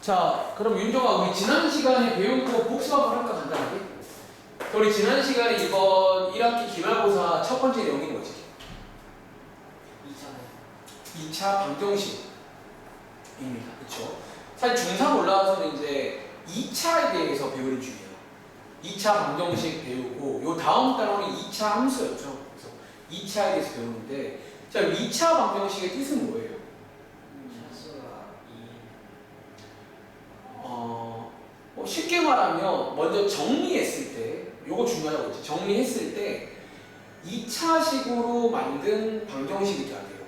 자, 그럼 윤정아, 우리 지난 시간에 배운 거 복습 한번 할까, 간단하게? 우리 지난 시간에 이번 1학기 기말고사 첫 번째 내용이 뭐지? 2차 방정식입니다. 그쵸? 사실 중3 올라와서는 이제 2차에 대해서 배우는 중이에요. 2차 방정식 배우고, 요 다음 단원이 2차 함수였죠. 그래서 2차에 대해서 배우는데, 자, 2차 방정식의 뜻은 뭐예요? 뭐 쉽게 말하면 먼저 정리했을 때 요거 중요하다고 했죠. 정리했을 때 2차식으로 만든 방정식이 돼야 돼요.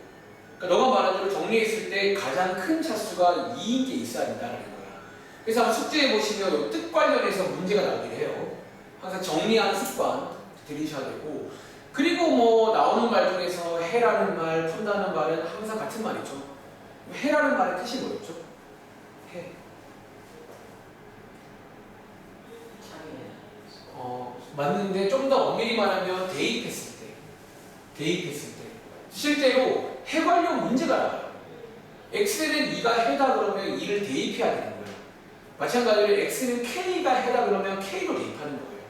그러니까 너가 말한 대로 정리했을 때 가장 큰 차수가 2인 게 있어야 된다는 거야. 그래서 숙제해 보시면 요 뜻 관련해서 문제가 나오긴 해요. 항상 정리하는 습관 들이셔야 되고, 그리고 뭐 나오는 말 중에서 해라는 말, 푼다는 말은 항상 같은 말이죠. 해라는 말의 뜻이 뭐였죠? 해. 맞는데 좀 더 엄밀히 말하면 대입했을 때 실제로 해 관련 문제가 나와요. x는 2가 해다 그러면 2를 대입해야 되는 거예요. 마찬가지로 x는 k가 해다 그러면 k로 대입하는 거예요.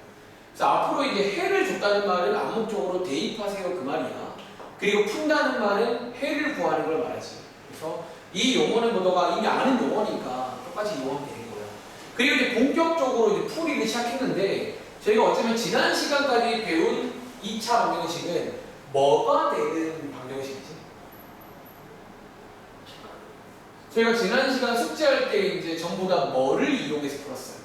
그래서 앞으로 이제 해를 줬다는 말은 암묵적으로 대입하세요 그 말이야. 그리고 푼다는 말은 해를 구하는 걸 말하지. 그래서 이 용어는 뭐 너가 이미 아는 용어니까 똑같이 이용하면 되는 거예요. 그리고 이제 본격적으로 이제 풀이를 시작했는데, 저희가 어쩌면 지난 시간까지 배운 2차 방정식은 뭐가 되는 방정식이지? 저희가 지난 시간 숙제할 때 이제 전부 다 뭐를 이용해서 풀었어요?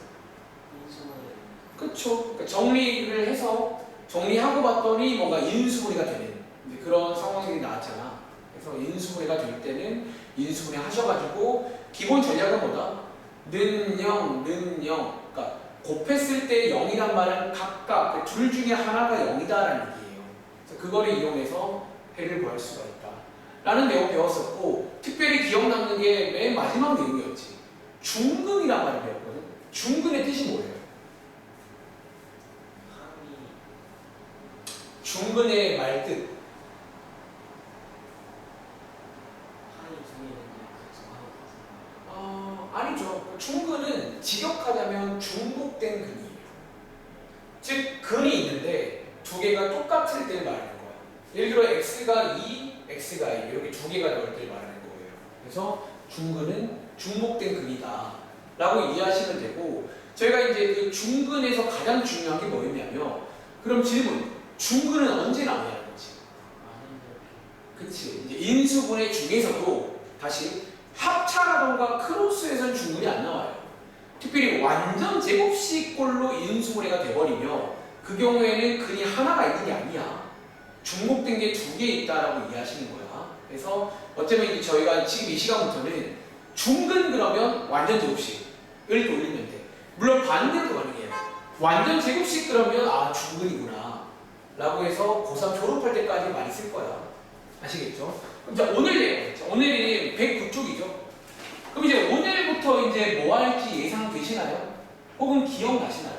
그쵸? 그러니까 정리를 해서 정리하고 봤더니 뭔가 인수분해가 되는 그런 상황이 나왔잖아. 그래서 인수분해가 될 때는 인수분해 하셔가지고 기본 전략은 뭐다? 는 0, 는 0. 그러니까 곱했을 때 0이란 말은 각각 둘 중에 하나가 0이다라는 얘기예요. 그래서 그거를 이용해서 해를 구할 수가 있다 라는 내용 배웠었고, 특별히 기억 남는 게 맨 마지막 내용이었지. 중근이란 말을 배웠거든. 중근의 뜻이 뭐예요? 중근의 말뜻. 아니죠. 중근은 직역하자면 중복된 근이에요. 즉 근이 있는데 두 개가 똑같을 때 말하는 거야. 예를 들어 x가 2, x가 1 이렇게 두 개가 나올 때 말하는 거예요. 그래서 중근은 중복된 근이다 라고 이해하시면 되고, 저희가 이제 그 중근에서 가장 중요한 게 뭐였냐면, 그럼 질문, 중근은 언제 나오냐는 거지. 그치. 이제 인수분해 중에서도 다시 합차라던가 크로스에서는 중근이 안 나와요. 특별히 완전 제곱식꼴로 인수분해가 돼버리면 그 경우에는 근이 하나가 있는 게 아니야. 중복된 게 두 개 있다라고 이해하시는 거야. 그래서 어쩌면 이제 저희가 지금 이 시간부터는 중근 그러면 완전 제곱식을 돌리면 돼. 물론 반대로도 가능해요. 완전 제곱식 그러면 중근이구나 라고 해서 고3 졸업할 때까지 많이 쓸 거야. 아시겠죠? 그럼 자, 오늘 내용이죠. 오늘이 109쪽이죠. 그럼 이제 오늘부터 이제 뭐 할지 예상되시나요? 혹은 기억나시나요?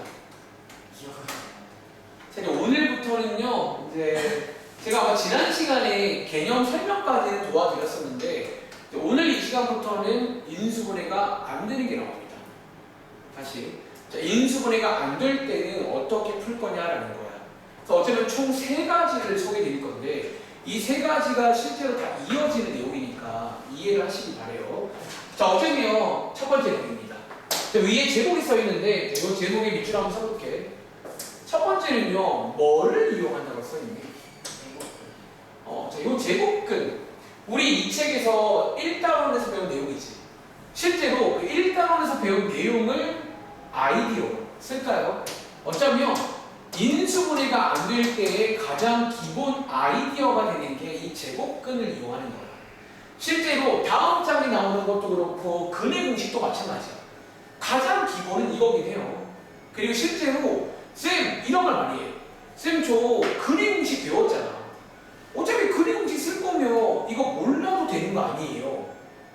자, 이제 오늘부터는요, 이제 제가 아마 지난 시간에 개념 설명까지는 도와드렸었는데, 오늘 이 시간부터는 인수분해가 안 되는 게 나옵니다. 다시. 자, 인수분해가 안 될 때는 어떻게 풀 거냐라는 거야. 그래서 어쩌면 총 3가지를 소개드릴 건데, 이 3가지가 실제로 다 이어지는 내용이니까 이해를 하시기 바래요. 자, 어쩌면 첫 번째 내용입니다. 위에 제목이 써 있는데, 이 제목에 밑줄 한번 써볼게. 첫 번째는요, 뭐를 이용한다고 써 있니? 자, 이 제곱근. 우리 이 책에서 1단원에서 배운 내용이지. 실제로 그 1단원에서 배운 내용을 아이디어로 쓸까요? 어쩌면 인수분해가 안 될 때의 가장 기본 아이디어가 되는 게 이 제곱근을 이용하는 거야. 실제로 다음 장에 나오는 것도 그렇고 근의 공식도 마찬가지야. 가장 기본은 이거긴 해요. 그리고 실제로 쌤 이런 말 많이 해. 쌤 저 근의 공식 배웠잖아. 어차피 근의 공식 쓸 거면 이거 몰라도 되는 거 아니에요.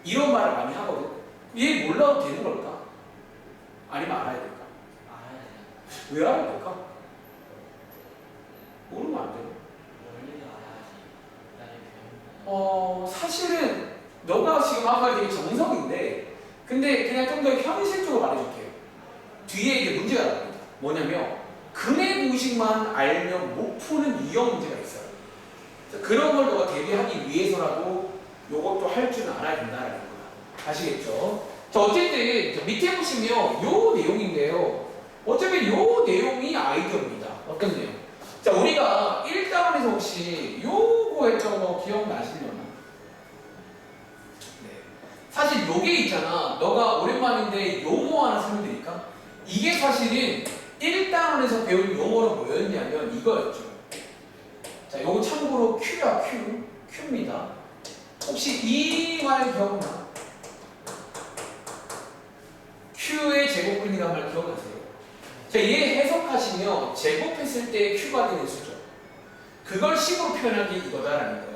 이런 말을 많이 하거든. 얘 몰라도 되는 걸까? 아니면 알아야 될까? 알아야 돼요. 왜 알아야 될까? 모르면 안 돼요. 원리를 알아야지. 나를 배우는 사실은 너가 지금 한 말이 되게 정석인데, 근데 그냥 좀 더 현실적으로 말해줄게요. 뒤에 이제 문제가 나옵니다. 뭐냐면 금액 공식만 알면 못 푸는 유형 문제가 있어요. 그래서 그런 걸 너가 대비하기 위해서라도 요것도 할 줄은 알아야 된다는 거야. 아시겠죠? 자, 어쨌든 밑에 보시면 요 내용인데요. 어차피 요 내용이 아이디어입니다. 어떤 내용? 자, 우리가 1단원에서 혹시 요거 했던 거 기억나시려나? 네. 사실 요게 있잖아. 너가 오랜만인데 용어 하나 설명드릴까? 이게 사실은 1단원에서 배운 용어는 뭐였냐면 이거였죠. 자, 요거 참고로 Q야, Q입니다. 혹시 이 말 기억나? Q의 제곱근이란 말 기억나세요? 자, 얘 해석하시면 제곱했을 때 Q가 되는 수죠. 그걸 식으로 표현한 게 이거다라는 거야.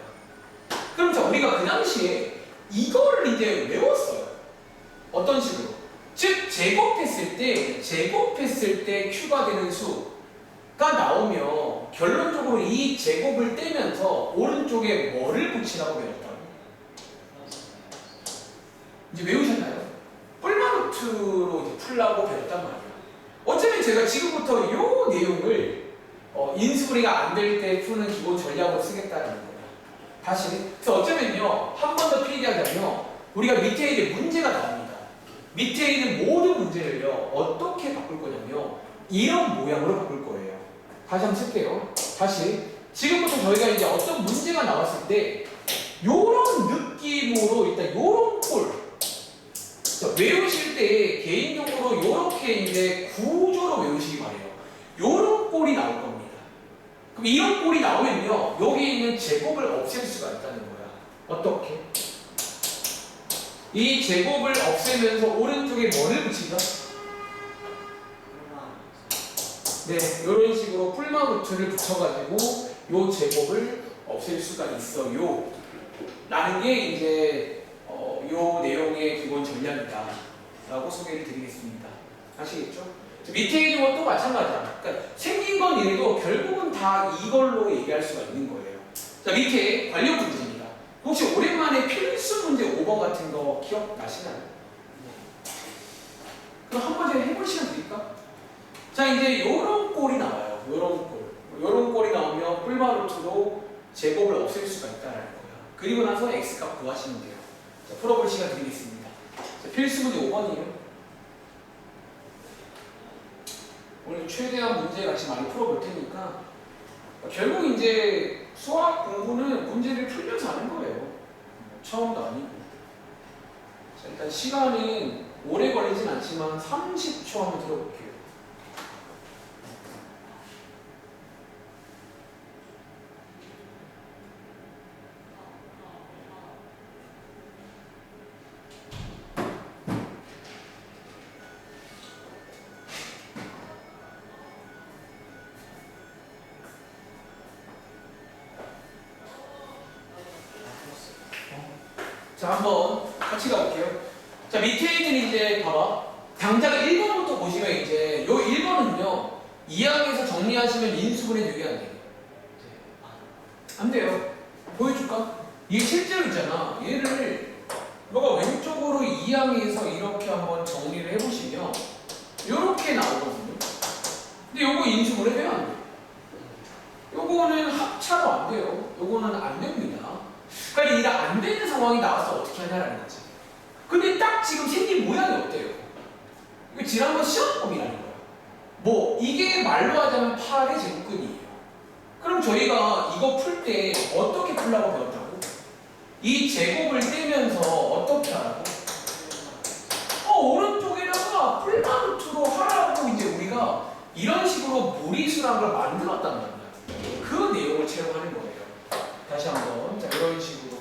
그럼 자, 우리가 그 당시에 이거를 이제 외웠어요. 어떤 식으로? 즉, 제곱했을 때 Q가 되는 수가 나오면 결론적으로 이 제곱을 떼면서 오른쪽에 뭐를 붙이라고 배웠다고? 이제 외우셨나요? 뿔마루트로 이제 풀라고 배웠단 말이야. 어차피 제가 지금부터 이 내용을 인수분해가 안 될 때 푸는 기본 전략으로 쓰겠다는 거예요. 다시. 그래서 어쩌면요, 한 번 더 필기하자면 우리가 밑에 이제 문제가 나옵니다. 밑에 있는 모든 문제를요, 어떻게 바꿀 거냐면 이런 모양으로 바꿀 거예요. 다시 한번 쓸게요. 다시. 지금부터 저희가 이제 어떤 문제가 나왔을 때 요런 느낌으로 일단 요런 꼴 외우실 때 개인적으로 요렇게 이제 구조로 외우시기 바래요. 요런 꼴이 나올 겁니다. 그럼 이런 꼴이 나오면요, 여기 있는 제곱을 없앨 수가 있다는 거야. 어떻게? 이 제곱을 없애면서 오른쪽에 뭐를 붙이죠? 네, 이런 식으로 풀마루트를 붙여가지고 요 제곱을 없앨 수가 있어요. 라는 게 이제 요 내용의 기본 전략이다 라고 소개를 드리겠습니다. 아시겠죠? 밑에 있는 것도 마찬가지야. 그러니까 생긴 건 이래도 결국은 다 이걸로 얘기할 수가 있는 거예요. 자, 밑에 관련 문제입니다. 혹시 오랜만에 필수 문제 5번 같은 거 기억나시나요? 그럼 한 번 해볼 시간 드릴까? 자, 이제 요런 꼴이 나와요. 요런 꼴이 나오면 뿔마루트로 제곱을 없앨 수가 있다는 거예요. 그리고 나서 x값 구하시면 돼요. 자, 풀어볼 시간 드리겠습니다. 자, 필수 문제 5번이에요. 오늘 최대한 문제 같이 많이 풀어볼 테니까 결국 이제 수학 공부는 문제를 풀면서 하는 거예요. 처음도 아니고. 자, 일단 시간은 오래 걸리진 않지만 30초 한번 들어볼게요. 자, 한번 같이 가볼게요. 자, 밑에 있는 이제 봐봐. 당장 1번부터 보시면 이제 요 1번은요, 2항에서 정리하시면 인수분해 되게 안 돼요. 안 돼요. 보여줄까? 이게 실제로 있잖아. 얘를 너가 왼쪽으로 2항에서 이렇게 한번 정리를 해보시면 요렇게 나오거든요. 근데 요거 인수분해 되면 안 돼요. 요거는 합차도 안 돼요. 요거는 안 됩니다. 그러니까 이게 안 되는 상황이 나와서 어떻게 하냐라는 거지. 근데 딱 지금 생긴 모양이 어때요? 이거 지난번 시험범위라는 거야. 뭐 이게 말로 하자면 8의 제곱근이에요. 그럼 저희가 이거 풀 때 어떻게 풀라고 배웠다고? 이 제곱을 떼면서 어떻게 하라고? 오른쪽에다가 풀마루트로 하라고 이제 우리가 이런 식으로 무리수라는 걸 만들었단 말이야. 그 내용을 채용하는 거예요. 다시 한번. 자, 이런 식으로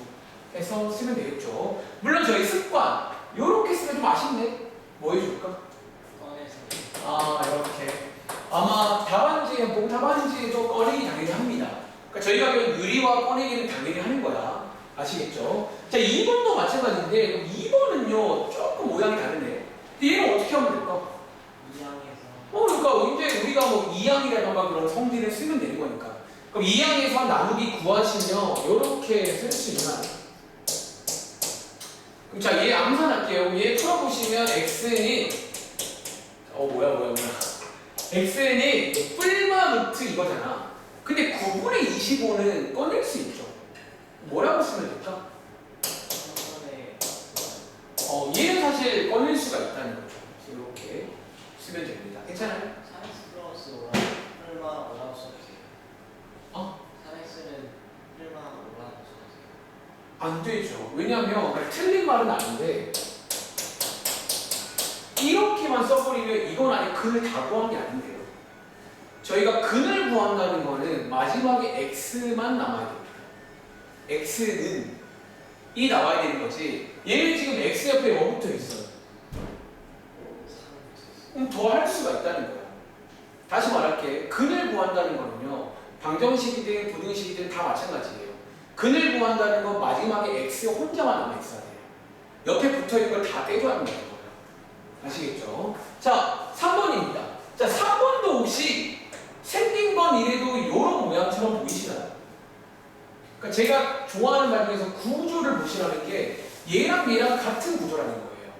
해서 쓰면 되겠죠. 물론 저희 습관 요렇게 쓰면 좀 아쉽네. 뭐 해줄까? 이렇게 아마 답안지에도 꺼내기 당연히 합니다. 그러니까 저희가 배운 유리와 꺼내기는 당연히 하는 거야. 아시겠죠? 자, 2번도 마찬가지인데 2번은요 조금 모양이 다른데 얘는 어떻게 하면 될까? 2항에서 그러니까 이제 우리가 뭐 2항이라던가 그런 성질을 쓰면 되는 거니까. 그럼 2항에서 나누기 구하시면 이렇게 쓸 수 있나요? 그럼 자, 얘 암산할게요. 얘 풀어보시면 x는 뭐야 x는 뿔마 루트 이거잖아. 근데 9분의 25는 꺼낼 수 있죠. 뭐라고 쓰면 될까? 얘는 사실 꺼낼 수가 있다는 거죠. 이렇게 쓰면 됩니다. 괜찮아요? 3x 플러스 5만 올라가고 써주세요. 3x는 1만 올라가고 써주세요. 안 되죠. 왜냐면 틀린 말은 아닌데 이렇게만 써버리면 이건 아예 근을 다 구한 게 아닌데요. 저희가 근을 구한다는 거는 마지막에 x만 남아야 됩니다. x는 이 나와야 되는 거지. 얘는 지금 x 옆에 뭐 붙어 있어요? 그럼 더 할 수가 있다는 거야. 다시 말할게. 근을 구한다는 거는요. 방정식이든 부등식이든 다 마찬가지예요. 근을 구한다는 건 마지막에 x 혼자만 남아 있어야 돼요. 옆에 붙어 있는 걸 다 떼줘야 한다는 거예요. 아시겠죠? 자, 3번입니다. 자, 3번도 혹시 생긴 건 이래도 이런 모양처럼 보이시나요? 그러니까 제가 좋아하는 말 중에서 구조를 보시라는 게 얘랑 얘랑 같은 구조라는 거예요.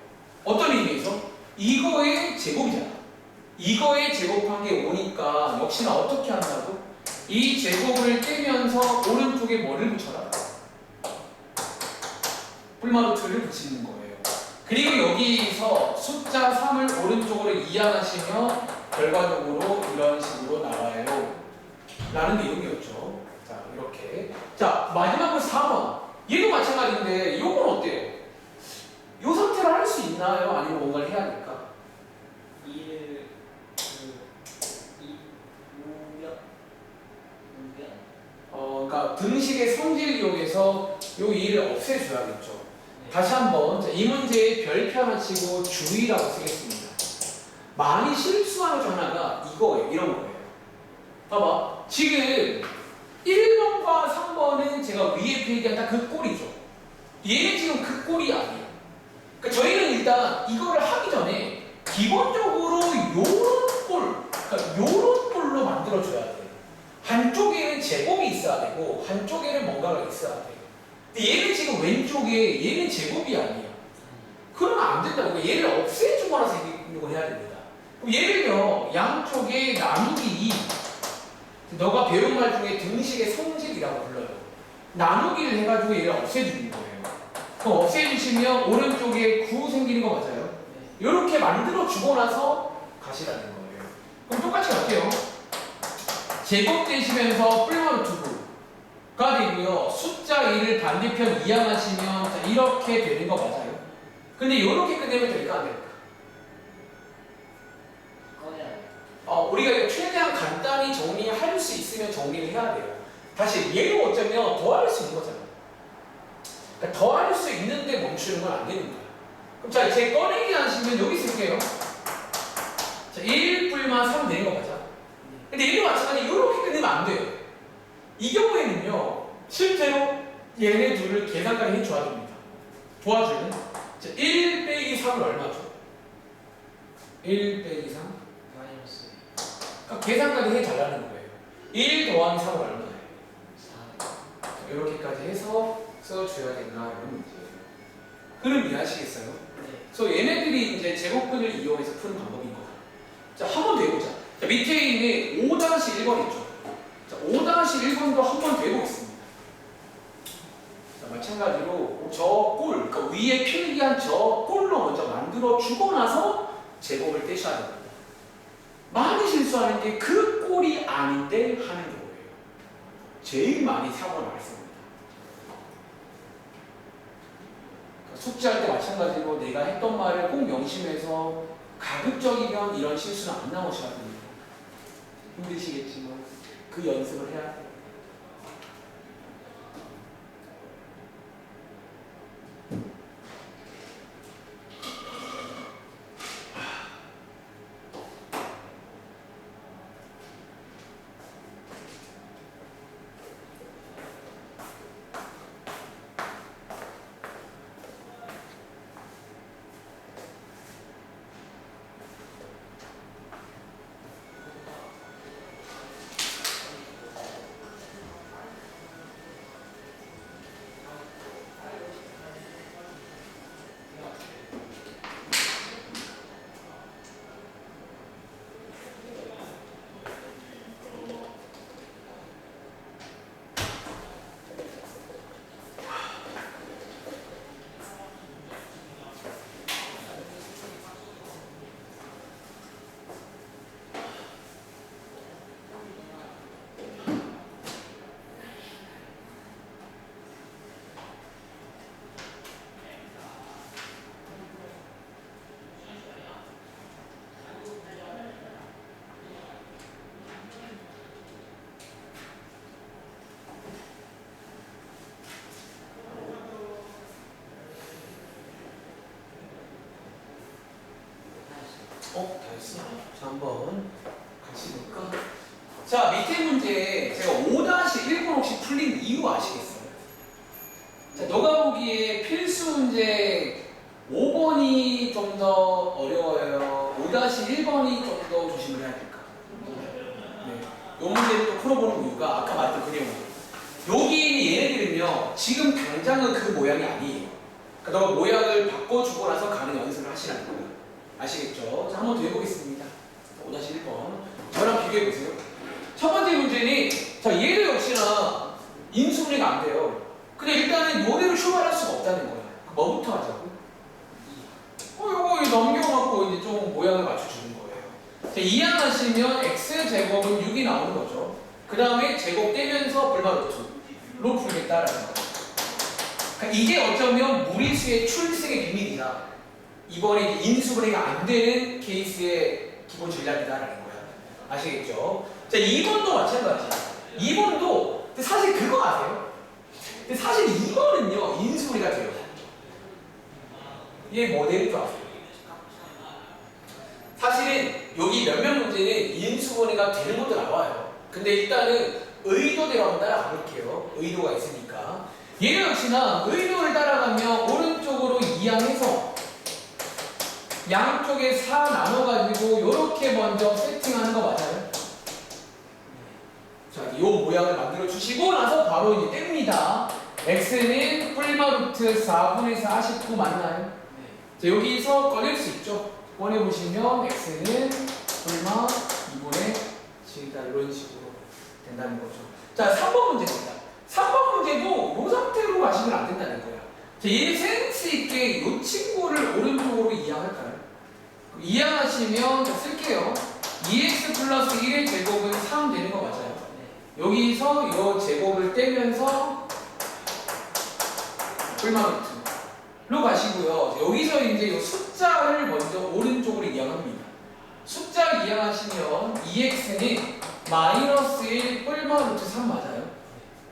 어떤 의미에서? 이거의 제곱이잖아. 이거의 제곱한 게 5니까 역시나 어떻게 한다고? 이 제곱을 떼면서 오른쪽에 뭐를 붙여라? 뿔마루트를 붙이는 거예요. 그리고 여기서 숫자 3을 오른쪽으로 이항하시면 결과적으로 이런 식으로 나와요. 라는 내용이었죠. 자, 이렇게. 자, 마지막으로 4번. 얘도 마찬가지인데 이건 어때요? 이 상태로 할 수 있나요? 아니면 뭔가를 해야 될까? 2를 그러니까 등식의 성질을 이용해서 이 2를 없애줘야겠죠. 네. 다시 한번 이 문제의 별표 하나 치고 주의라고 쓰겠습니다. 많이 실수하는 중 하나가 이거예요. 이런 거예요. 봐봐. 지금 1번과 3번은 제가 위에 얘기한 딱 그 꼴이죠. 얘는 지금 그 꼴이 아니에요. 그러니까 저희는 일단 이거를 하기 전에 기본적으로 요런 꼴, 그러니까 요런 꼴로 만들어줘야 돼요. 한쪽에는 제곱이 있어야 되고 한쪽에는 뭔가가 있어야 돼요. 근데 얘는 지금 왼쪽에 얘는 제곱이 아니에요. 그러면 안 된다고. 그러니까 얘를 없애주거나 생기는 해야 됩니다. 그럼 예를요 양쪽에 나누기 2 너가 배운 말 중에 등식의 성질이라고 불러요. 나누기를 해가지고 얘를 없애주는 거예요. 그럼 없애주시면 오른쪽에 9 생기는 거 맞아요? 이렇게 만들어주고 나서 가시라는 거예요. 그럼 똑같이 갈게요. 제곱되시면서 뿔마루트 9가 되고요. 숫자 2를 반대편 이항하시면 이렇게 되는 거 맞아요? 근데 이렇게 끝내면 될까 안 될까? 우리가 이거 최대한 간단히 정리할 수 있으면 정리를 해야 돼요. 다시 얘로 어쩌면 더할 수 있는 거잖아요. 그러니까 더할 수 있는데 멈추는 건 안 되는 거예요. 그럼 자, 제 꺼내기 하시면 여기 쓸게요. 자, 1 뿔마 3 내는 거 맞아? 근데 얘도 마찬가지 이렇게 끝내면 안 돼요. 이 경우에는요, 실제로 얘네 둘을 계산까지 해줘야 됩니다. 도와주는. 자, 1 빼기 3은 얼마죠? 1 빼기 3? 그러니까 계산까지 해달라는 거예요. 1 더하기 3은 얼마예요? 4. 이렇게까지 해서 써줘야 된다 이런 문제예요. 그럼 이해하시겠어요? 네. 그래서 얘네들이 이제 제곱근을 이용해서 푸는 방법인 거다. 자, 한 번 더 해보자. 자, 밑에 있는 5-1번 있죠? 자, 5-1번도 한 번 더 해보겠습니다. 자, 마찬가지로 저 꼴, 그러니까 위에 필기한 저 꼴로 먼저 만들어주고 나서 제곱을 떼셔야 됩니다. 많이 실수하는 게 그 꼴이 아닌데 하는 거예요. 제일 많이 사고 나왔습니다. 그러니까 숙제할 때 마찬가지로 내가 했던 말을 꼭 명심해서 가급적이면 이런 실수는 안 나오셔야 됩니다. 힘드시겠지만 그 연습을 해야 돼요. 다 했어. 자, 한번 같이 볼까? 자, 밑에 문제 제가 5-1번 혹시 풀린 이유 아시겠어요? 자, 너가 보기에 필수 문제 5번이 좀 더 어려워요. 5-1번이 좀 더 조심을 해야 될까? 네. 이 문제를 또 풀어보는 이유가 아까 말했던 그 내용. 여기 얘네들은요, 지금 당장은 그 모양이 아니에요. 그러니까 너가 모양을 바꿔주고 나서 가는 연습을 하시라는 거예요. 아시겠죠? 자, 한번 더 해보겠습니다. 5-1번. 저랑 비교해보세요. 첫 번째 문제는, 자, 얘도 역시나 인수분해가 안 돼요. 근데 일단은 요대로 출발할 수가 없다는 거야. 뭐부터 하자고? 요거 넘겨갖고 이제 좀 모양을 맞춰주는 거예요. 자, 이항하시면 x제곱은 6이 나오는 거죠. 그 다음에 제곱 떼면서 불마루트로 풀겠다라는 거예요. 그러니까 이게 어쩌면 무리수의 출생의 비밀이다. 이번에 인수분해가 안 되는 케이스의 기본 전략이다라는 거야. 아시겠죠? 자, 2번도 마찬가지야. 2번도 사실 그거 아세요? 근데 사실 2번은요, 인수분해가 돼요. 얘 모델인 줄 아세요? 사실은 여기 몇몇 문제는 인수분해가 되는 것도 나와요. 근데 일단은 의도대로 한번 따라가 볼게요. 의도가 있으니까. 얘는 역시나 의도를 따라가면 오른쪽으로 이항해서 양쪽에 4 나눠가지고 이렇게 먼저 세팅하는 거 맞아요? 자, 이 모양을 만들어 주시고 나서 바로 이제 뗍니다. x는 뿔마루트 4분의 49 맞나요? 자, 여기서 꺼낼 수 있죠? 꺼내보시면 x는 뿔마 2분의 7이다. 이런 식으로 된다는 거죠. 자, 3번 문제입니다. 3번 문제도 이 상태로 가시면 안 된다는 거야. 자, 얘 센스 있게 이 친구를 오른쪽으로 이항할까요? 이항하시면 자, 쓸게요. 2x 플러스 1의 제곱은 3 되는 거 맞아요? 여기서 이 제곱을 떼면서 뿔마루트로 가시고요. 여기서 이제 이 숫자를 먼저 오른쪽으로 이항합니다. 숫자를 이항하시면 2x는 마이너스 1 뿔마루트 3 맞아요?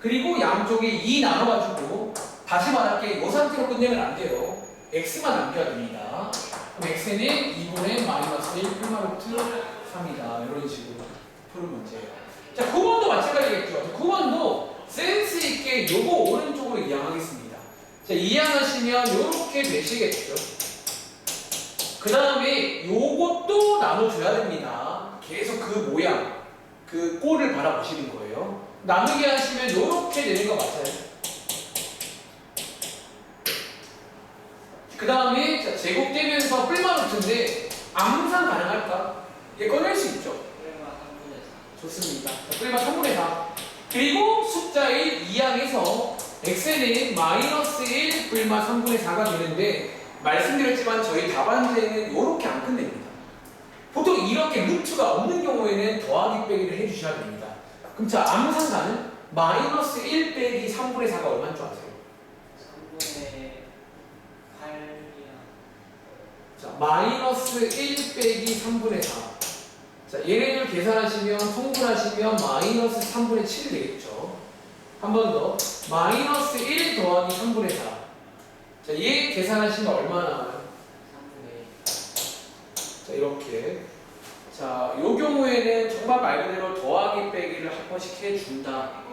그리고 양쪽에 2 나눠가지고 다시 말할게. 이 상태로 끝내면 안 돼요. x만 남겨야 됩니다. 그럼 x는 2분의 마이너스 1 뿔마루트 3이다. 이런 식으로 푸는 문제예요. 자, 9번도 마찬가지겠죠. 9번도 센스 있게 요거 오른쪽으로 이항하겠습니다. 자, 이항하시면 요렇게 되시겠죠. 그 다음에 요것도 나눠줘야 됩니다. 계속 그 모양, 그 꼴을 바라보시는 거예요. 나누게 하시면 요렇게 되는 거 맞아요? 그 다음에 제곱 떼면서 뿔마루트인데 암산 가능할까? 얘 꺼낼 수 있죠? 좋습니다. 뿔마 3분의 4. 그리고 숫자 1 이항해서 x는 마이너스 1 뿔마 3분의 4가 되는데 말씀드렸지만 저희 답안제는 이렇게 안 끝냅니다. 보통 이렇게 루트가 없는 경우에는 더하기 빼기를 해주셔야 됩니다. 그럼 자, 암산가는 마이너스 1 빼기 3분의 4가 얼마인 줄 아세요? 3분의 8이야. 자, 마이너스 1 빼기 3분의 4. 자, 얘네들 계산하시면 통분하시면 마이너스 3분의 7이 되겠죠. 한 번 더. 마이너스 1 더하기 3분의 4. 자, 얘 계산하시면 얼마 나와요? 3분의 자, 이렇게. 자, 요 경우에는 정말 말 그대로 더하기 빼기를 한 번씩 해준다.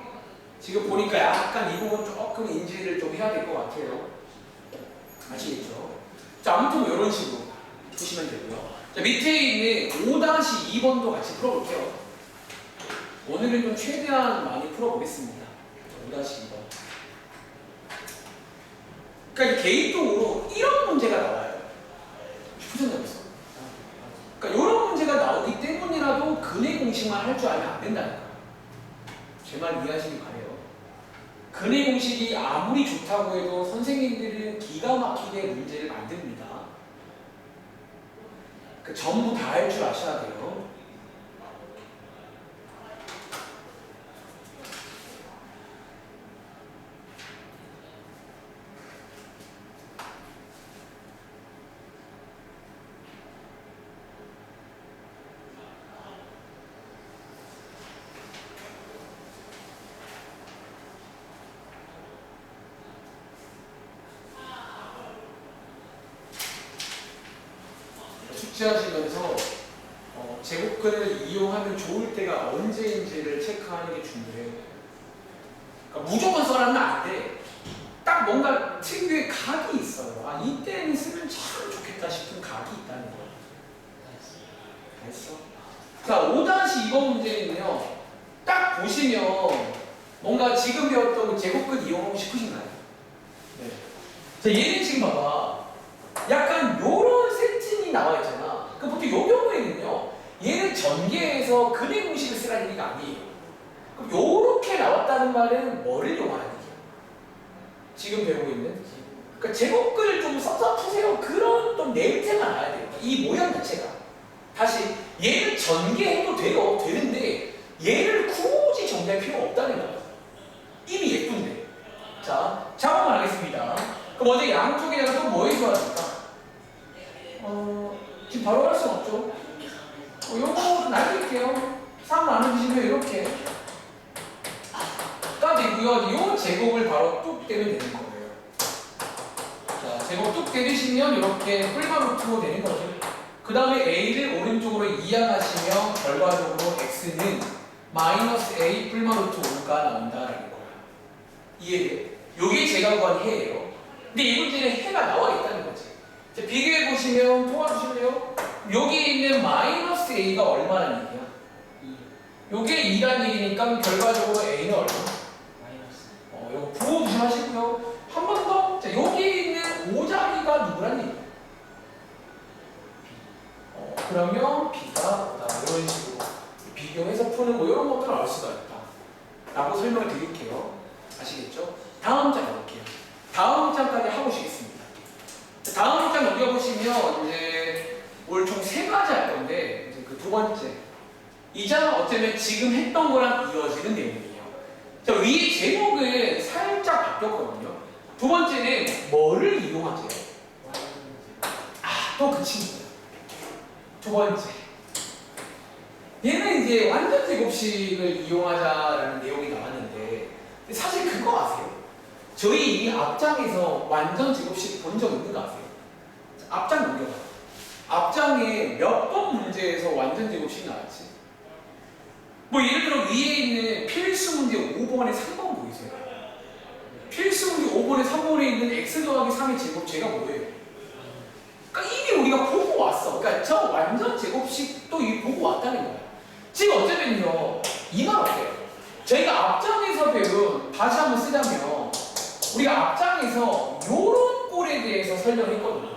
지금 보니까 약간 이 부분 조금 인지를 좀 해야 될 것 같아요. 아시겠죠? 자, 아무튼 뭐 이런 식으로 보시면 되고요. 자, 밑에 있는 5-2번도 같이 풀어볼게요. 오늘은 좀 최대한 많이 풀어보겠습니다. 5-2번. 그러니까 개인적으로 이런 문제가 나와요. 푸선점에서. 그러니까 이런 문제가 나오기 때문이라도 근해 공식만 할 줄 알면 안 된다는 거예요. 제 말 이해하시기 바래요. 근해 공식이 아무리 좋다고 해도 선생님들은 기가 막히게 문제를 만듭니다. 그 전부 다 할 줄 아셔야 돼요. 숙지하시면서 제곱근을 이용하면 좋을 때가 언제인지를 체크하는 게 중요해요. 그러니까 무조건 써라면 안 돼. 딱 뭔가 특유의 각이 있어요. 아, 이때는 쓰면 참 좋겠다 싶은 각이 있다는 거예요. 됐어? 자, 5-2번 문제는요. 딱 보시면 뭔가 지금 배웠던 그 제곱근 이용하고 싶으신가요? 네. 자, 얘는 지금 봐봐. 약간 요런 세팅이 나와 있잖아. 그 보통 요 경우에는요. 얘는 전개해서 근의 공식을 쓰라는 얘기가 아니에요. 그럼 요렇게 나왔다는 말은 뭐를 이용하는 얘기야? 지금 배우고 있는? 그러니까 제곱근을 좀 써서 푸세요. 그런 좀 냄새가 나야 돼요. 이 모양 자체가. 다시 얘를 전개해도 돼요. 되는데 얘를 굳이 전개할 필요가 없다는 거예요. 이미 예쁜데. 자, 작업을 하겠습니다. 그럼 먼저 양쪽에다가 또 뭐 해줘야 될까? 지금 바로 할 수는 없죠. 요거 날릴게요. 3 나눠주시면 이렇게 가 되고요. 요 제곱을 바로 뚝 떼면 되는 거예요. 자, 제곱 뚝 떼주시면 이렇게 뿔마루트로 되는 거죠. 그 다음에 A를 오른쪽으로 이항하시면 결과적으로 X는 마이너스 A 뿔마루트 5가 나온다라는 거예요. 이해돼요? 요게 제가 구한 해예요. 근데 이 문제는 해가 나와 있다는 거지. 자, 비교해 보시면 도와주실래요? 여기 있는 마이너스 A가 얼마라는 얘기야? 요게 2란 얘기니까 결과적으로 A는 얼마? 마이너스. 요거 부호 조심하시고요. 한 번 더. 자, 여기 있는 5자리가 누구란 얘기야? 그러면 B가 뭐다? 이런 식으로 비교해서 푸는 뭐 이런 것들을 알 수가 있다. 라고 설명을 드릴게요. 아시겠죠? 다음 장 볼게요. 다음 장까지 하보시겠습니다. 다음 장 넘겨보시면 이제 올 총 3가지 할 건데 이제 그 두 번째 이 장은 어쩌면 지금 했던 거랑 이어지는 내용이에요. 자, 위에 제목은 살짝 바뀌었거든요. 두 번째는 뭐를 이용하세요? 또 그 친구예요. 두 번째 얘는 이제 완전 제곱식을 이용하자라는 내용이 나왔는데 사실 그거 아세요? 저희 이 앞장에서 완전 제곱식 본 적 있는 거 아세요? 앞장 넘겨봐. 앞장에 몇 번 문제에서 완전 제곱식 나왔지? 뭐 예를 들어 위에 있는 필수 문제 5번에 3번 보이세요? 필수 문제 5번에 3번에 있는 x 더하기 3의 제곱 제가 뭐예요? 그러니까 이미 우리가 보고 왔어. 그러니까 저 완전 제곱식도 이미 보고 왔다는 거야. 지금 어쩌면요 이 말 어때요? 저희가 앞장에서 배운 다시 한번 쓰자면 우리가 앞장에서 요런 꼴에 대해서 설명했거든요.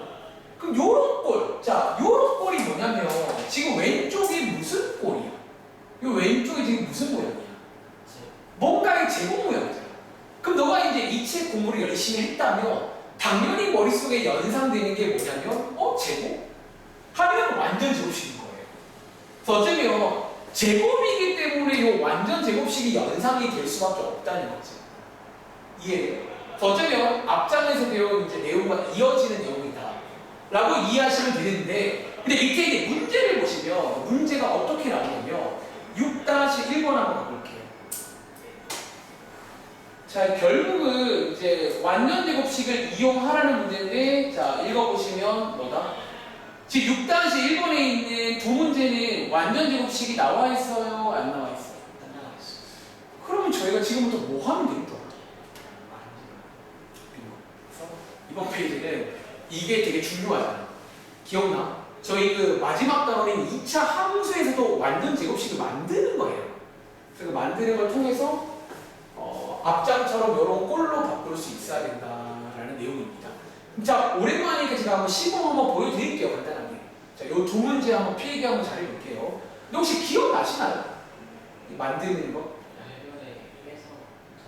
그럼 요런 꼴, 자 요런 꼴이 뭐냐면 지금 왼쪽이 무슨 꼴이야? 요 왼쪽이 지금 무슨 모양이야? 뭔가의 제곱 모양이잖아. 그럼 너가 이제 이 책 공부를 열심히 했다면 당연히 머릿속에 연상되는 게 뭐냐면 제곱? 하면 완전 제곱식인 거예요. 그래서 어쩌면 제곱이기 때문에 이 완전 제곱식이 연상이 될 수밖에 없다는 거지. 이해돼요? 그래서 어쩌면 앞장에서 배운 이제 내용과 이어지는 내용이다 라고 이해하시면 되는데 근데 밑에 이제 문제를 보시면 문제가 어떻게 나오냐면 6-1번 한번 가볼게요. 자, 결국은 이제 완전 제곱식을 이용하라는 문제인데 자, 읽어보시면 뭐다? 지금 6-1번에 있는 두 문제는 완전 제곱식이 나와 있어요? 안 나와 있어요? 안 나와 있어요. 그러면 저희가 지금부터 뭐 하면 됩니까? 이번 페이지는 이게 되게 중요하잖아. 기억나? 저희 그 마지막 단원인 2차 함수에서도 완전 제곱식을 만드는 거예요. 그래서 그 만드는 걸 통해서 앞장처럼 이런 꼴로 바꿀 수 있어야 된다라는 내용입니다. 자, 오랜만이니까 제가 한번 시범 한번 보여드릴게요. 간단하게. 자, 이 두 문제 한번 필기 한번 잘해볼게요. 근데 혹시 기억나시나요? 만드는 거?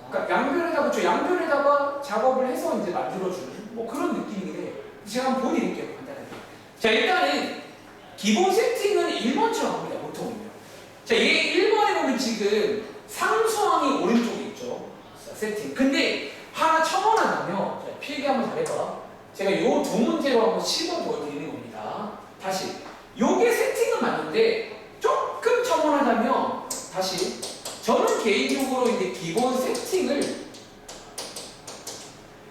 그러니까 양변에다가 그렇죠. 양변에다가 작업을 해서 이제 만들어주는 뭐 그런 느낌인데 제가 한번 보여드릴게요. 간단하게. 자, 일단은 기본 세팅은 1번처럼 합니다. 보통은요. 자, 얘 1번에 보면 지금 상수항이 오른쪽에 있죠. 자, 세팅. 근데 하나 첨언하자면 필기 한번 잘해봐. 제가 요 두 문제로 한번 시범 보여드리는 겁니다. 다시. 요게 세팅은 맞는데 조금 첨언하자면 다시. 저는 개인적으로 이제 기본 세팅을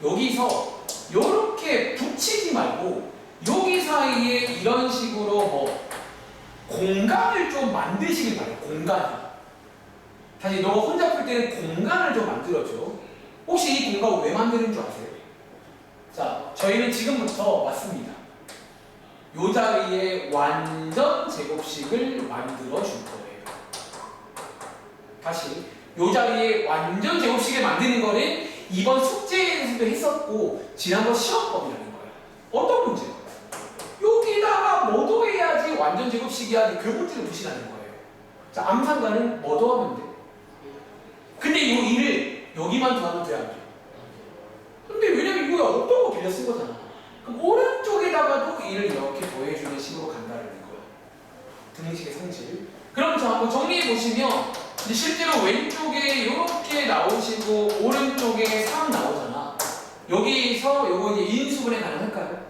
여기서 이렇게 붙이지 말고 여기 사이에 이런 식으로 뭐 공간을 좀 만드시길 바래요. 공간. 다시 너가 혼자 풀 때는 공간을 좀 만들어줘. 혹시 이 공간 왜 만드는 줄 아세요? 자, 저희는 지금부터 맞습니다. 요 자리에 완전 제곱식을 만들어 줄 거예요. 다시 요 자리에 완전 제곱식을 만드는 거는 이번 숙제에서도 했었고 지난번 시험법이라는 거예요. 어떤 문제? 여기다가 뭐 더해야지 완전 제곱식이야. 그 문제를 무시하는 거예요. 자, 암산가는 뭐 더하면 돼? 근데 이 일을 여기만 더하면 돼야 안 돼? 근데 왜냐면 이거야 없던 거 빌려 쓴 거잖아. 그럼 오른쪽에다가도 이를 이렇게 더해주는 식으로 간다는 거예요. 등식의 성질. 그럼 자 한번 정리해 보시면 이제 실제로 왼쪽에 이렇게 나오시고 오른쪽에 3 나오잖아. 여기서 요거 이제 인수분해 가능할까요?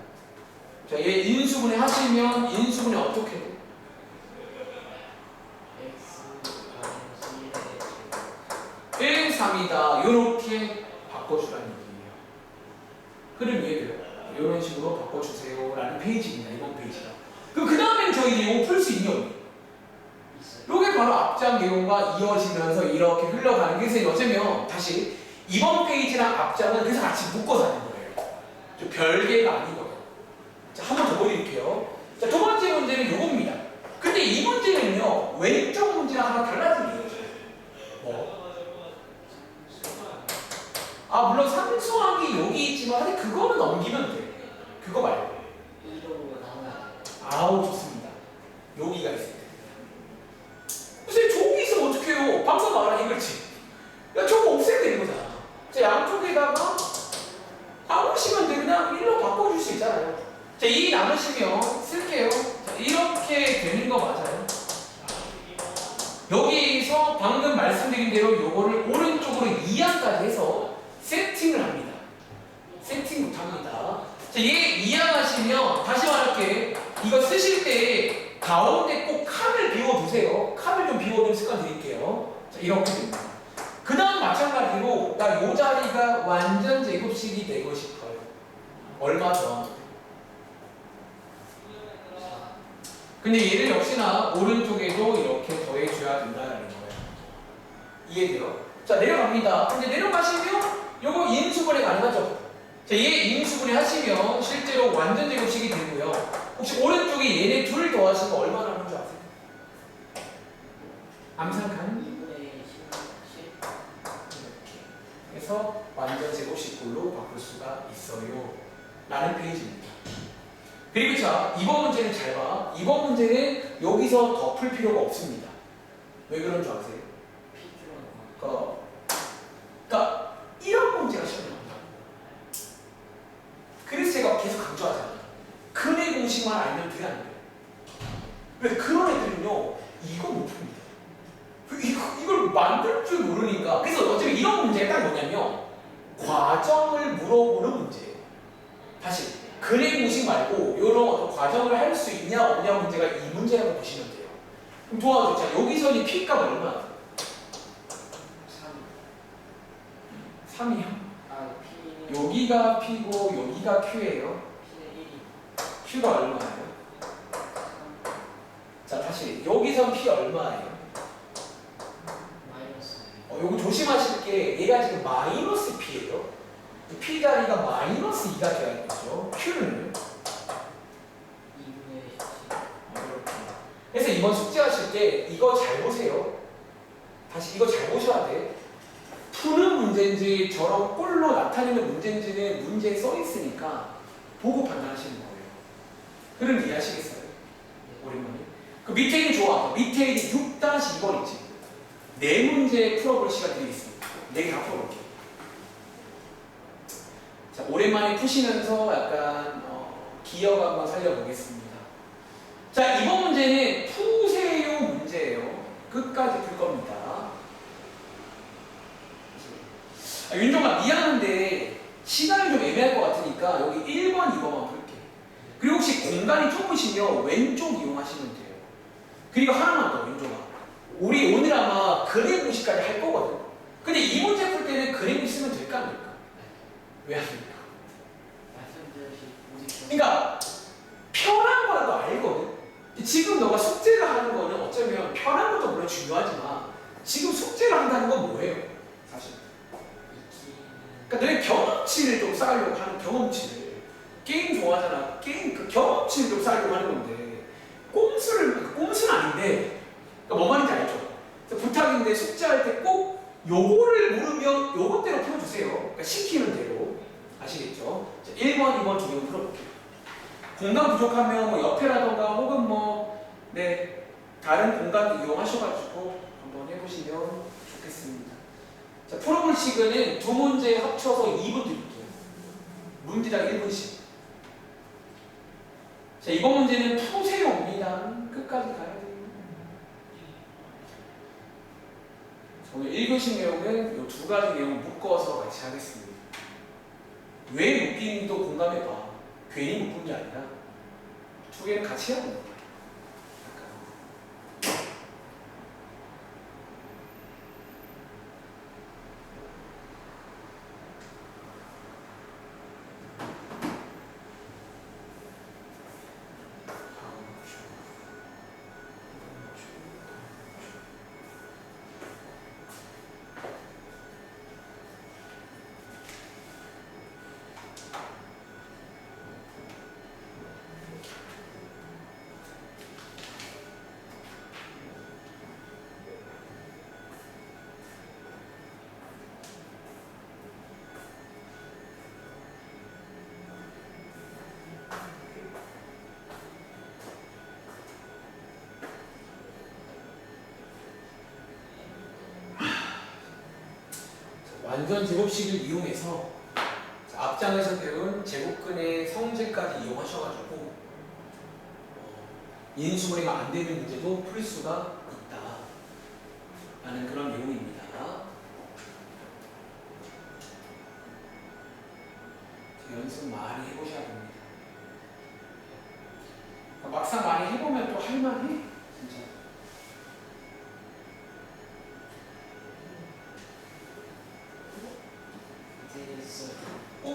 자, 얘 인수분해 하시면 인수분해 어떻게 돼? x 1, 3이다. 이렇게 바꿔주라는 얘기예요. 흐름 이해돼요? 이런 식으로 바꿔주세요. 라는 페이지입니다. 이번 페이지가. 그럼 그 다음에는 저희 이제 이거 풀 수 있니 없니? 이게 바로 앞장 내용과 이어지면서 이렇게 흘러가는 게 그래서 어쩌면 다시 이번 페이지랑 앞장은 그래서 같이 묶어서 하는 거예요. 좀 별개가 아니거든요. 자, 한 번 더 보여드릴게요. 자, 두 번째 문제는 요겁니다. 근데 이 문제는요, 왼쪽 문제랑 하나 달라지는 거죠. 뭐? 아, 물론 상수항이 여기 있지만, 근데 그거는 넘기면 돼. 그거 말고. 2로 나오면 아우, 좋습니다. 여기가 있을 때. 선생님, 저기 있으면 어떡해요? 방금 말한 이거지. 야, 저거 없애야 되는 거잖아. 자, 양쪽에다가 나누시면 돼. 그냥 1로 바꿔줄 수 있잖아요. 자, 2 나누시면 쓸게요. 자, 이렇게 되는 거 맞아요. 여기서 방금 말씀드린 대로 요거를 오른쪽으로 2항까지 해서 세팅을 합니다. 세팅부터 합니다. 자, 얘 2항 하시면 다시 말할게. 이거 쓰실 때 가운데 꼭 칸을 비워두세요. 칸을 좀 비워두는 습관 드릴게요. 자, 이렇게 됩니다. 그 다음 마찬가지로 나 요 자리가 완전 제곱식이 되고 싶어요. 얼마 더? 근데 얘를 역시나 오른쪽에도 이렇게 더해줘야 된다는 거예요. 이해돼요? 자, 내려갑니다. 근데 내려가시면 요거 인수분해 가능하죠? 자, 얘 인수분해 하시면 실제로 완전 제곱식이 되고요. 혹시 오른쪽에 얘네 둘 더하시면 얼마 나오는 줄 아세요? 암산칸? 2분의 10 이렇게 해서 완전 제곱식꼴로 바꿀 수가 있어요. 라는 페이지입니다. 그리고 자, 이번 문제는 잘 봐. 이번 문제는 여기서 더 풀 필요가 없습니다. 왜 그런 줄 아세요? 그러니까 이런 문제가 시험에 나온다. 그래서 제가 계속 강조하잖아요. 근의 공식만 알면 돼, 안 돼? 왜 그런 애들은요, 이거 못 풉니다. 이걸 만들 줄 모르니까. 그래서 어차피 이런 문제가 딱 뭐냐면 과정을 물어보는 문제예요. 다시 근의 공식 말고 이런 어떤 과정을 할 수 있냐 없냐 문제가 이 문제라고 보시면 돼요. 그럼 도와줘. 자, 여기서 이 P값 얼마야? 3 3이요? 아, P 여기가 P고 여기가 Q예요. P는 1이 Q가 얼마예요? 자, 다시 여기선 P 얼마예요? 마이너스 요거 조심하실 게 얘가 지금 마이너스 P예요. P 자리가 마이너스 2가 되어야겠죠. Q는 2분의 10 이렇게. 그래서 이번 숙제하실 때 이거 잘 보세요. 다시 이거 잘 보셔야 돼. 푸는 문제인지 저런 꼴로 나타내는 문제인지는 문제에 써 있으니까 보고 판단하시는 거예요. 흐름 이해하시겠어요? 오랜만에. 그 밑에 있는 조합, 밑에 있는 6-2번 있지. 네 문제 풀어볼 시간 드리겠습니다. 네 개 다 풀어볼게요. 자, 오랜만에 푸시면서 약간 기억 한번 살려보겠습니다. 자, 이번 문제는 푸세요 문제예요. 끝까지 풀 겁니다. 윤종아, 미안한데 시간이 좀 애매할 것 같으니까 여기 1번, 2번만 풀게. 그리고 혹시 공간이 좁으시면 왼쪽 이용하시면 돼요. 그리고 하나만 더, 윤종아. 우리 오늘 아마 그래 공식까지 할 거거든. 근데 이 문제 풀 때는 그래 쓰면 될까 안 될까? 왜 안 될까? 말씀드린 그러니까 편한 거라도 알거든. 지금 너가 숙제를 하는 거는 어쩌면 편한 것도 물론 중요하지만 지금 숙제를 한다는 건 뭐예요? 사실. 그러니까 너의 경험치를 좀 쌓으려고 하는 경험치를. 게임 좋아하잖아. 게임 그 경험치를 좀 쌓으려고 하는 건데 꼼수는 아닌데 그러니까 뭔 말인지 알죠? 그래서 부탁인데 숙제할 때 꼭 요거를 물으면 요것대로 풀어주세요. 그러니까 시키는 대로. 아시겠죠? 자, 1번, 2번 두 개 풀어볼게요. 공간 부족하면 뭐 옆에라던가 혹은 다른 공간도 이용하셔가지고 한번 해보시면 좋겠습니다. 자, 풀어볼 시간은 두 문제 합쳐서 2분 드릴게요. 문제당 1분씩. 자, 이번 문제는 푸세요입니다. 끝까지 가야 돼요. 오늘 1교시 내용은 이 두 가지 내용 묶어서 같이 하겠습니다. 왜 묶인지도 공감해봐. 괜히 묶은 게 아니라 두 개는 같이 해야 된다. 완전 제곱식을 이용해서 앞장에서 배운 제곱근의 성질까지 이용하셔가지고 인수분해가 안 되는 문제도 풀 수가 있다 라는 그런 내용입니다. 연습 많이 해보셔야 됩니다. 막상 많이 해보면 또 할만해 진짜.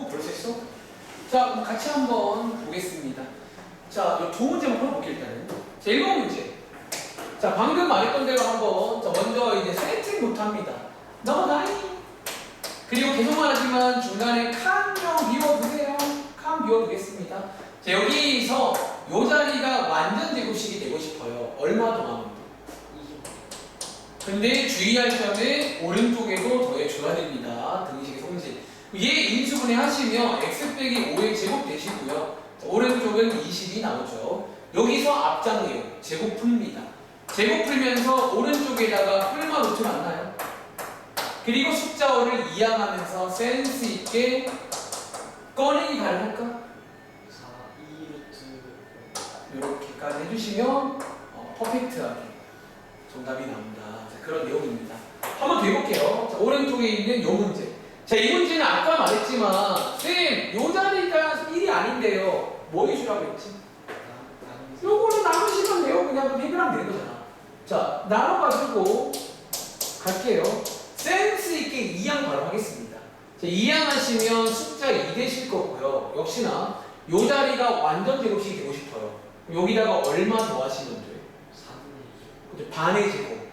벌써 했어? 자, 그럼 같이 한번 보겠습니다. 자, 이 두 문제만 풀어볼게요, 일단은. 자, 1번 문제. 자, 방금 말했던 대로 한번, 먼저 이제 세팅부터 합니다. 넘어가니? 그리고 계속 말하지만 중간에 칸 좀 비워두세요. 칸 비워두겠습니다. 자, 여기서 이 자리가 완전 제곱식이 되고 싶어요. 얼마 더 남은데? 근데 주의할 점은 오른쪽에도 더해줘야 됩니다. 등식의 성질. 얘 인수분해 하시면 x 빼기 5의 제곱 되시고요. 자, 오른쪽은 20이 나오죠. 여기서 앞장 내용 제곱 풉니다. 제곱 풀면서 오른쪽에다가 뿔마 루트 맞나요? 그리고 숫자어를 이항하면서 센스 있게 꺼내기 가능할까? 2루트 이렇게까지 해주시면 퍼펙트하게 정답이 나옵니다. 자, 그런 내용입니다. 한번 더 해볼게요. 자, 오른쪽에 있는 이 문제. 자, 이 문제는 아까 말했지만 쌤, 요 자리가 1이 아닌데요. 뭐 해주라고 했지? 요거는 나누시면 돼요. 그냥 해결하면 되는 거잖아. 자, 나눠가지고 갈게요. 센스 있게 이항 바로 하겠습니다. 자, 이항 하시면 숫자 2 되실 거고요. 역시나 요 자리가 완전 제곱식이 되고 싶어요. 여기다가 얼마 더 하시면 돼요? 4분의 2 반의 제곱.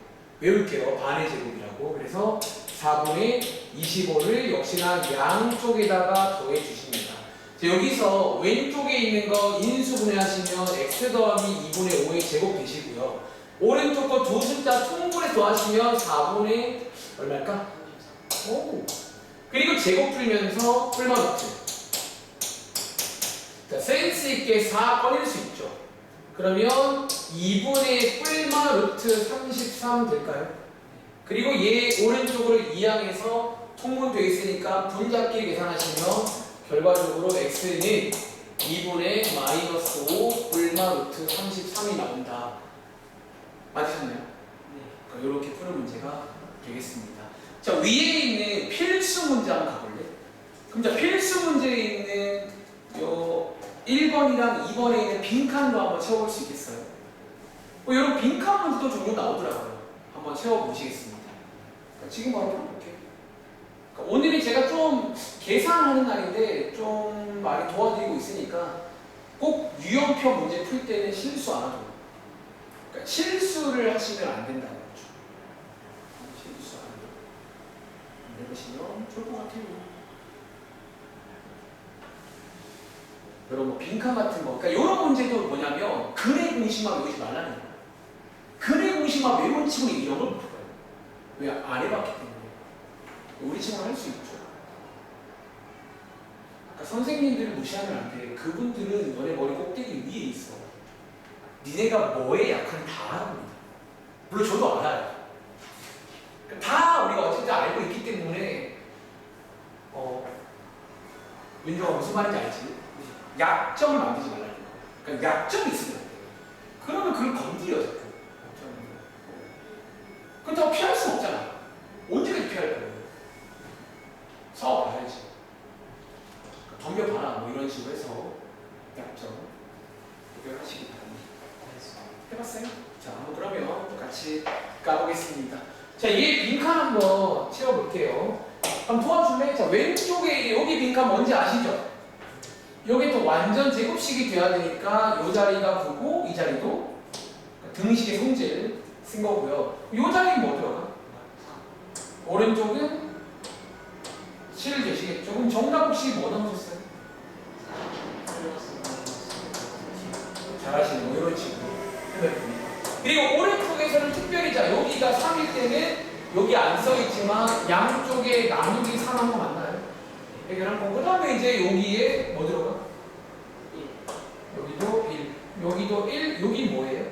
외울게요. 반의 제곱이라고. 그래서 4분의 25를 역시나 양쪽에다가 더해 주십니다. 자, 여기서 왼쪽에 있는 거 인수분해 하시면 x 더하기 2분의 5의 제곱 되시고요. 오른쪽 거 두 숫자 통분해 더하시면 4분의 얼마일까? 33 오. 그리고 제곱 풀면서 뿔마 루트. 자, 센스 있게 4 꺼낼 수 있죠. 그러면 2분의 뿔마 루트 33 될까요? 그리고 얘 오른쪽으로 이항해서 통분되어 있으니까 분자끼리 계산하시면 결과적으로 x는 2분의 마이너스 5 뿔마 루트 33이 나온다. 맞으셨나요? 네. 그러니까 이렇게 푸는 문제가 되겠습니다. 자, 위에 있는 필수 문제 한번 가볼래? 그럼 자, 필수 문제에 있는 요 1번이랑 2번에 있는 빈칸도 한번 채워볼 수 있겠어요? 이런 빈칸 문제도 종종 나오더라고요. 한번 채워보시겠습니다. 지금 바로 풀어볼게요. 그러니까 오늘이 제가 좀 계산하는 날인데 좀 많이 도와드리고 있으니까 꼭 유형표 문제 풀 때는 실수 안 하도록 그러니까 실수를 하시면 안 된다는 거죠. 실수 안 되시면 좋을 것 같아요. 여러분 뭐 빈칸 같은 거, 그러니까 이런 문제도 뭐냐면 근의 공식만 외우지 말라는 거예요. 근의 공식만 외운 친구는 이런 걸 못 풀어요. 왜? 안 해봤기 때문에. 우리 친구는 할 수 있죠. 그러니까 선생님들을 무시하면 안 돼. 그분들은 너네 머리 꼭대기 위에 있어. 니네가 뭐에 약한지 다 압니다. 물론 저도 알아요. 다 우리가 어쨌든 알고 있기 때문에 윤정아 무슨 말인지 알지? 약점을 만들지 말라는 거예요. 그러니까 약점이 있으면 안 돼요. 그러면 그걸 건드려 자꾸. 그렇다고 피할 수 없잖아. 언제까지 피할 거예요? 싸워봐야지. 덤벼봐라 뭐 이런 식으로 해서 약점 해결하시기 바랍니다. 해봤어요? 자, 한번 그러면 같이 까보겠습니다. 자, 얘 빈칸 한번 채워볼게요. 한번 도와줄래? 자, 왼쪽에 여기 빈칸 뭔지 아시죠? 여기 또 완전 제곱식이 돼야 되니까 이 자리가 9고 이 자리도 등식의 성질 쓴 거고요. 이 자리는 뭐 들어가? 오른쪽은 7 되시겠죠? 그럼 정답 혹시 뭐 나오셨어요? 잘하시네. 뭐 이런 식으로 해봅니다. 그리고 오른쪽에서는 특별히 자 여기가 3일 때는 여기 안 써있지만 양쪽에 나누기 3 한 거 맞나요? 해결한 거. 그 다음에 이제 여기에 뭐 들어가? 1. 여기도 1. 여기도 1. 여기 뭐예요?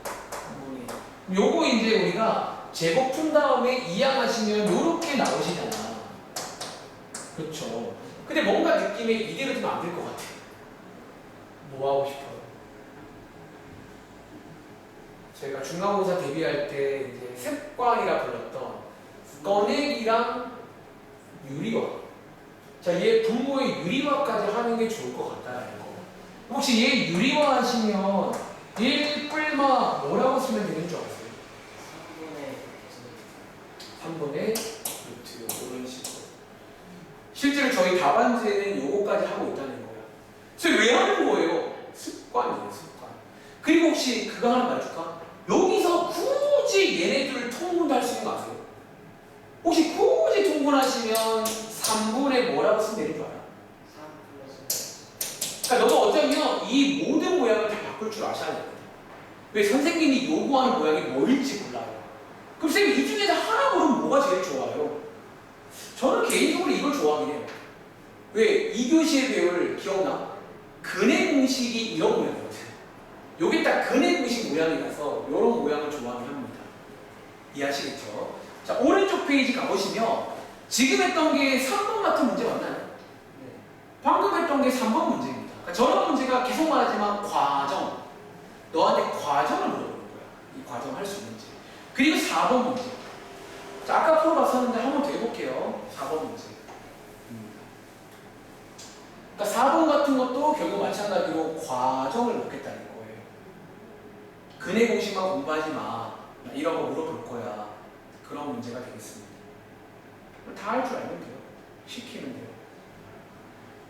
3분의 1. 요거 이제 우리가 제곱 푼 다음에 이항하시면 요렇게 나오시잖아. 그렇죠. 근데 뭔가 느낌에 이대로 두면 안 될 것 같아. 뭐 하고 싶어요? 제가 중간고사 데뷔할 때 이제 습관이라 불렀던 꺼내기랑 유리화. 자, 얘 분모의 유리화까지 하는 게 좋을 것 같다는 거. 혹시 얘 유리화 하시면 1 뿔마 뭐라고 쓰면 되는 줄 아세요? 3분의 루트 이런 식으로. 실제로 저희 답안지에는 요거까지 하고 있다는 거예요. 그래서 왜 하는 거예요? 습관이에요, 습관. 그리고 혹시 그거 하나 말해줄까? 여기서 굳이 얘네들을 통분할 수 있는 거 아세요? 혹시 굳이 통분하시면 3분의 뭐라고 쓰면 되는 줄 알아요? 3 플러스. 그러니까 너가 어쩌면 이 모든 모양을 다 바꿀 줄 아셔야 됩니다. 왜? 선생님이 요구하는 모양이 뭘지 몰라요. 그럼 쌤이 이 중에서 하나 고르면 뭐가 제일 좋아요? 저는 개인적으로 이걸 좋아하긴 해요. 왜? 2교시에 배울 기억나? 근의 공식이 이런 모양이거든. 요게 딱 근의 공식 모양이라서 이런 모양을 좋아하긴 합니다. 이해하시겠죠? 자, 오른쪽 페이지 가보시면 지금 했던 게 3번 같은 문제 맞나요? 네. 방금 했던 게 3번 문제입니다. 그러니까 저런 문제가 계속 말하지만 과정. 너한테 과정을 물어보는 거야. 이 과정 할 수 있는지. 그리고 4번 문제. 자, 아까 풀어봤었는데 한 번 더 해볼게요. 4번 문제. 그러니까 4번 같은 것도 결국 마찬가지로 과정을 묻겠다는 거예요. 근의 공식만 공부하지 마. 이런 거 물어볼 거야. 그런 문제가 되겠습니다. 다 할 줄 알면 돼요. 시키면 돼요.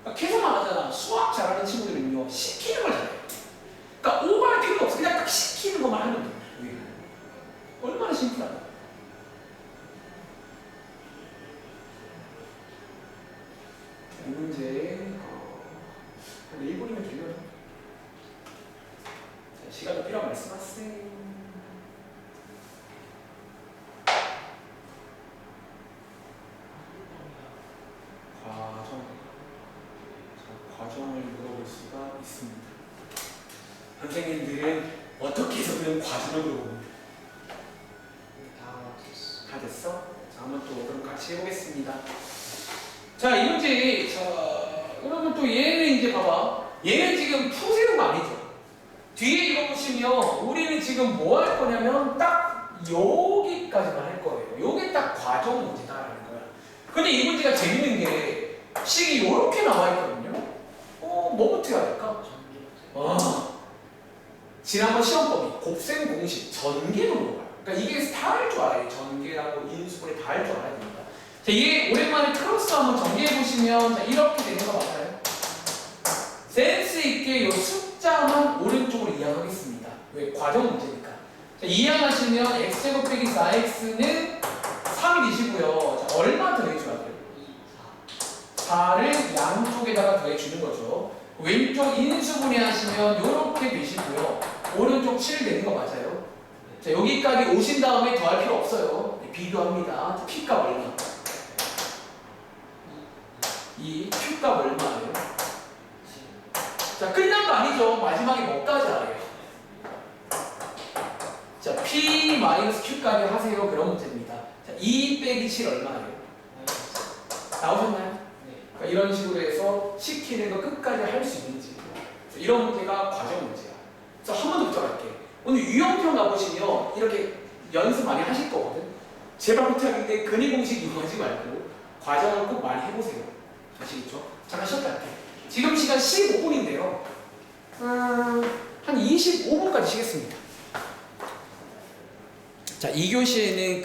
그러니까 계속 말하잖아. 수학 잘하는 친구들은요, 시키는 걸 잘해요. 그러니까 오버할 필요가 없어. 그냥 딱 시키는 것만 하면 돼요. 얼마나 심플하다. 이 문제 한 1분이면 되려나? 시간도 필요한 말씀하세요. 과정을 물어볼 수가 있습니다. 선생님들은 어떻게 해서든 과정을 물어봅니다. 다 됐어? 자, 한번 또 그럼 같이 해보겠습니다. 자, 이 문제, 자, 그러면 또 얘는 이제 봐봐. 얘는 지금 푸세요가 아니죠. 뒤에 이거 보시면 우리는 지금 뭐 할 거냐면 딱 여기까지만 할 거예요. 요게 딱 과정 문제다라는 거야. 근데 이 문제가 재밌는 게 식이 이렇게 나와 있거든요. 뭐부터 해야 될까? 지난번 시험법이 곱셈 공식, 전개도 물어봐요. 그러니까 이게 다 할 줄 알아요. 전개라고 인수분해 다 할 줄 알아야 됩니다. 자, 얘 오랜만에 크로스 한번 전개해 보시면 자, 이렇게 되는 거 맞아요? 센스 있게 이 숫자만 오른쪽으로 이항하겠습니다. 왜? 과정 문제니까. 자, 이해하시면 x제곱 빼기 4x는 3이시고요. 자, 얼마 더해줘야 돼요? 4를 양쪽에다가 더해주는 거죠. 왼쪽 인수분해 하시면 이렇게 되시고요. 오른쪽 7 되는 거 맞아요? 자, 여기까지 오신 다음에 더할 필요 없어요. 비교합니다. p값 얼마? 이 q값 얼마예요? 자, 끝난 거 아니죠? 마지막에 뭐까지 알아요? 자, p-q까지 하세요. 그런 문제입니다. 자, 2 빼기 7 얼마예요? 나오셨나요? 그러니까 이런 식으로 해서 시키는 거 끝까지 할 수 있는지. 이런 문제가 과정 문제야. 그래서 한 번 더 부탁할게요. 오늘 유형편 가보시면 이렇게 연습 많이 하실 거거든. 제발 부탁인데 근의 공식 이용하지 말고 과정을 꼭 많이 해보세요. 아시겠죠? 잠깐 쉬었다 할게요. 지금 시간 15분인데요. 한 25분까지 쉬겠습니다. 자, 2교시에는